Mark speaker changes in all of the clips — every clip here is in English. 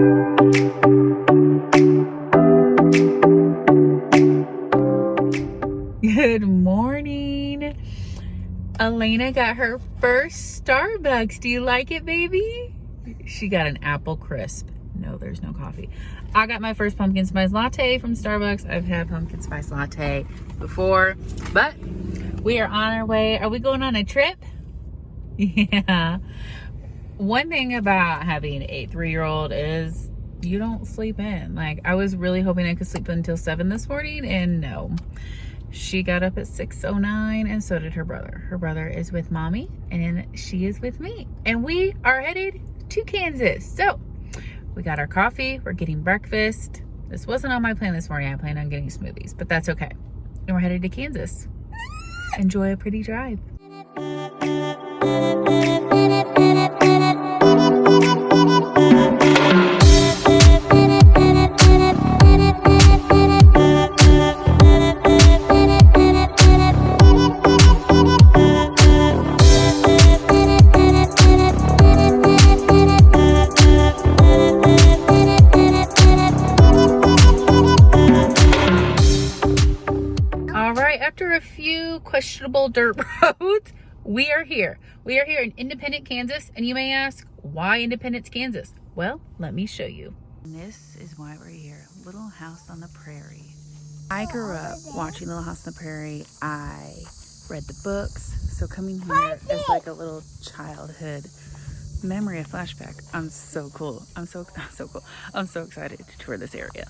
Speaker 1: Good morning. Elena got her first Starbucks. Do you like it, baby? She got an apple crisp. No, there's no coffee. I got my first pumpkin spice latte from Starbucks. I've had pumpkin spice latte before, but we are on our way. Are we going on a trip? Yeah. One thing about having a 3-year-old is you don't sleep in. Like, I was really hoping I could sleep until 7 this morning, and no. She got up at 6:09, and so did her brother. Her brother is with mommy, and she is with me. And we are headed to Kansas. So, we got our coffee. We're getting breakfast. This wasn't on my plan this morning. I planned on getting smoothies, but that's okay. And we're headed to Kansas. Enjoy a pretty drive. After a few questionable dirt roads, we are here. We are here in Independence, Kansas. And you may ask, why Independence, Kansas? Well, let me show you. And this is why we're here. Little House on the Prairie. I grew up watching Little House on the Prairie. I read the books. So coming here is like a little childhood memory, a flashback. I'm so cool. I'm so cool. I'm so excited to tour this area.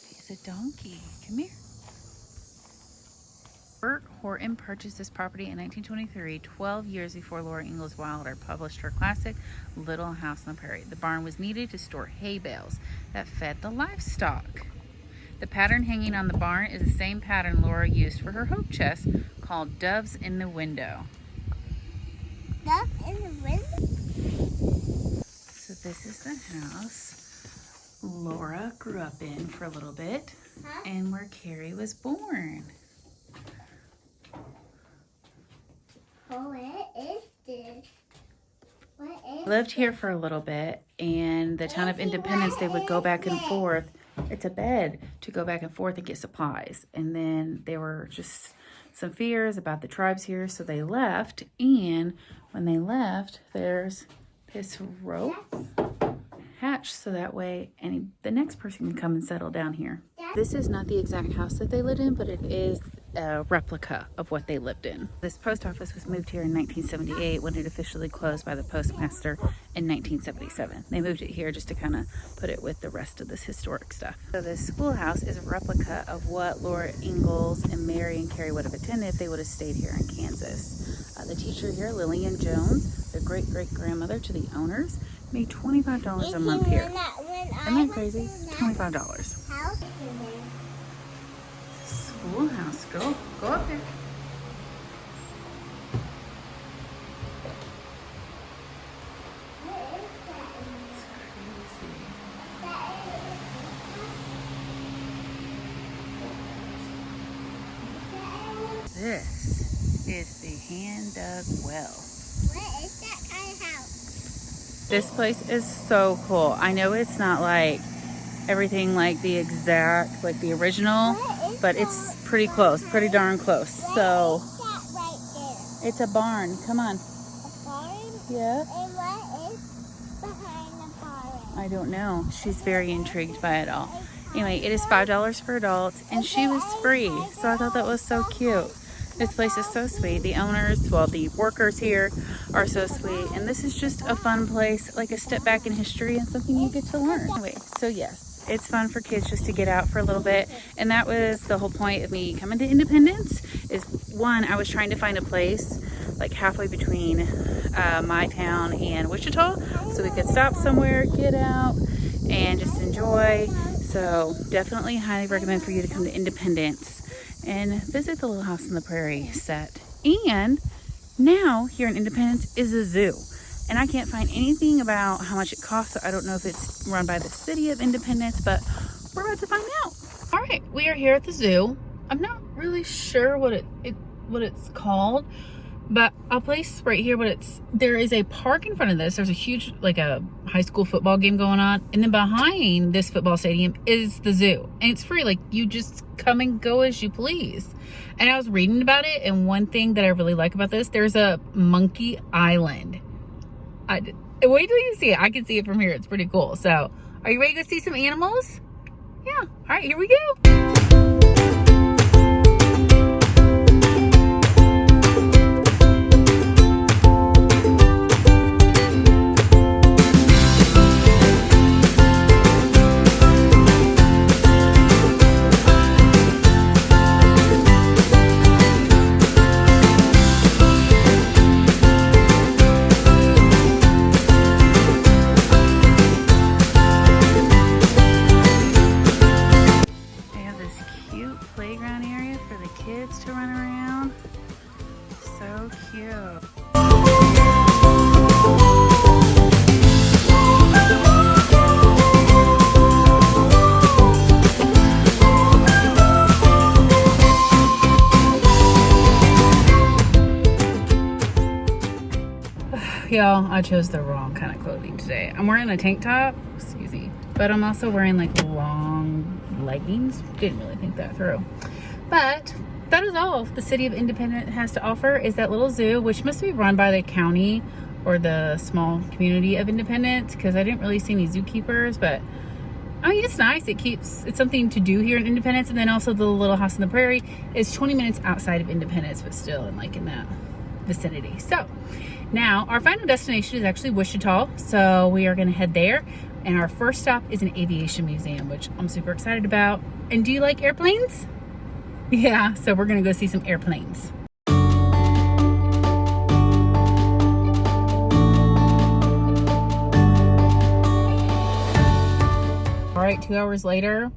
Speaker 1: He's a donkey. Come here. Bert Horton purchased this property in 1923, 12 years before Laura Ingalls Wilder published her classic Little House on the Prairie. The barn was needed to store hay bales that fed the livestock. The pattern hanging on the barn is the same pattern Laura used for her hope chest, called Doves in the Window.
Speaker 2: Doves in the window?
Speaker 1: So this is the house Laura grew up in for a little bit, and where Carrie was born.
Speaker 2: What is this?
Speaker 1: I lived here for a little bit, and the town of Independence, they would go back and forth. It's a bed to go back and forth and get supplies. And then there were just some fears about the tribes here, so they left. And when they left, there's this rope hatch, so that way the next person can come and settle down here. This is not the exact house that they lived in, but it is a replica of what they lived in. This post office was moved here in 1978 when it officially closed by the postmaster in 1977. They moved it here just to kind of put it with the rest of this historic stuff. So this schoolhouse is a replica of what Laura Ingalls and Mary and Carrie would have attended if they would have stayed here in Kansas. The teacher here, Lillian Jones, the great-great-grandmother to the owners, made $25 a month here. Isn't that crazy? $25. Schoolhouse. Go up there. This is the hand-dug well.
Speaker 2: What is that kind of house?
Speaker 1: This place is so cool. I know it's not like everything like the exact, like the original, but it's pretty close, pretty darn close. So
Speaker 2: That right there?
Speaker 1: it's a barn. Come on.
Speaker 2: A barn?
Speaker 1: Yeah.
Speaker 2: And what is behind the barn?
Speaker 1: I don't know. She's very intrigued by it all. Anyway, it is $5 for adults, and she was free. So I thought that was so cute. This place is so sweet. The owners, well, the workers here are so sweet. And this is just a fun place, like a step back in history and something you get to learn. Anyway, so yes, it's fun for kids just to get out for a little bit. And that was the whole point of me coming to Independence is, one, I was trying to find a place like halfway between my town and Wichita, so we could stop somewhere, get out, and just enjoy. So definitely highly recommend for you to come to Independence and visit the Little House on the Prairie set. And now here in Independence is a zoo, and I can't find anything about how much it costs. So I don't know if it's run by the city of Independence, but we're about to find out. All right, we are here at the zoo. I'm not really sure what it's called, But I'll place right here, but there is a park in front of this. There's a huge, like a high school football game going on. And then behind this football stadium is the zoo. And it's free. Like, you just come and go as you please. And I was reading about it. And one thing that I really like about this, there's a monkey island. Wait till you see it. I can see it from here. It's pretty cool. So, are you ready to go see some animals? Yeah. All right, here we go. Playground area for the kids to run around. So cute. Y'all, I chose the wrong kind of clothing today. I'm wearing a tank top, excuse me, but I'm also wearing like long leggings. Didn't really think that through. But that is all the city of Independence has to offer, is that little zoo, which must be run by the county or the small community of Independence, because I didn't really see any zookeepers. But I mean, it's nice. It's something to do here in Independence. And then also the little house in the Prairie is 20 minutes outside of Independence, but still in that vicinity. So now our final destination is actually Wichita. So we are going to head there. And our first stop is an aviation museum, which I'm super excited about. And do you like airplanes? Yeah, so we're gonna go see some airplanes. All right, 2 hours later,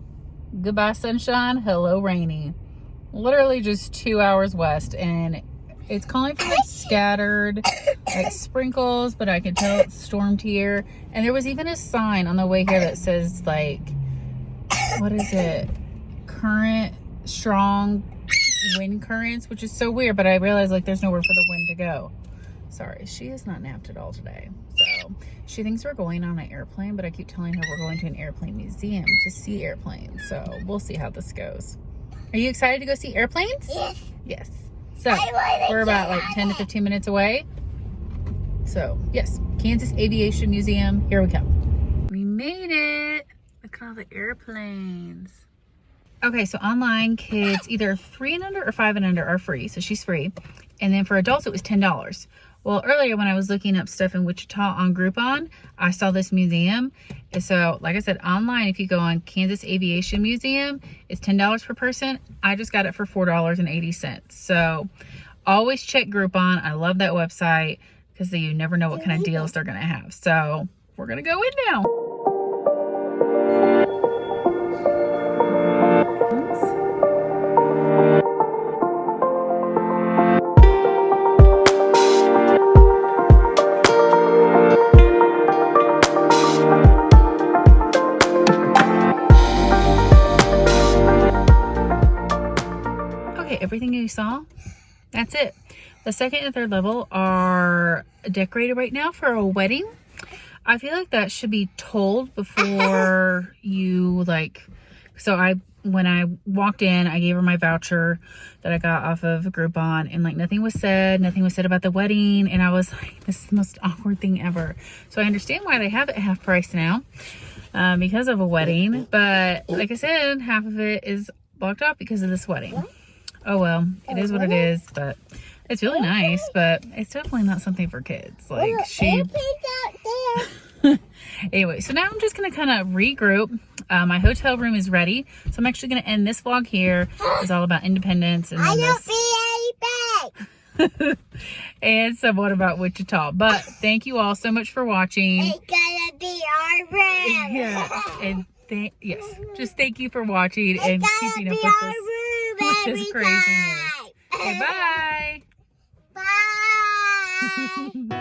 Speaker 1: goodbye sunshine, hello rainy. Literally just 2 hours west, and it's calling for like scattered like sprinkles, but I can tell it's stormed here. And there was even a sign on the way here that says like, what is it? Current, strong wind currents, which is so weird, but I realized like there's nowhere for the wind to go. Sorry, she has not napped at all today. So she thinks we're going on an airplane, but I keep telling her we're going to an airplane museum to see airplanes. So we'll see how this goes. Are you excited to go see airplanes?
Speaker 2: Yes.
Speaker 1: Yes. So we're about like 10 to 15 minutes away. So yes, Kansas Aviation Museum, here we come. We made it. Look at all the airplanes. Okay, so online kids either 3 and under or 5 and under are free, so she's free. And then for adults, it was $10. Well, earlier when I was looking up stuff in Wichita on Groupon, I saw this museum. And so, like I said, online, if you go on Kansas Aviation Museum, it's $10 per person. I just got it for $4.80. So always check Groupon. I love that website because you never know what kind of deals they're going to have. So we're going to go in now. Everything you saw, that's it. The second and third level are decorated right now for a wedding. I feel like that should be told before you so when I walked in, I gave her my voucher that I got off of Groupon, and like nothing was said about the wedding, and I was like, this is the most awkward thing ever. So I understand why they have it half price now, because of a wedding, but like I said, half of it is blocked off because of this wedding. Oh well, it is what it is, but it's really nice, but it's definitely not something for kids. Like
Speaker 2: Airplanes out there.
Speaker 1: Anyway, so now I'm just gonna kind of regroup. My hotel room is ready, so I'm actually gonna end this vlog here. It's all about Independence and
Speaker 2: I don't see any bags.
Speaker 1: and somewhat about Wichita. But thank you all so much for watching.
Speaker 2: It's gonna be our room.
Speaker 1: Yeah, and just thank you for watching and keeping up with this craziness. Okay, bye.
Speaker 2: Bye.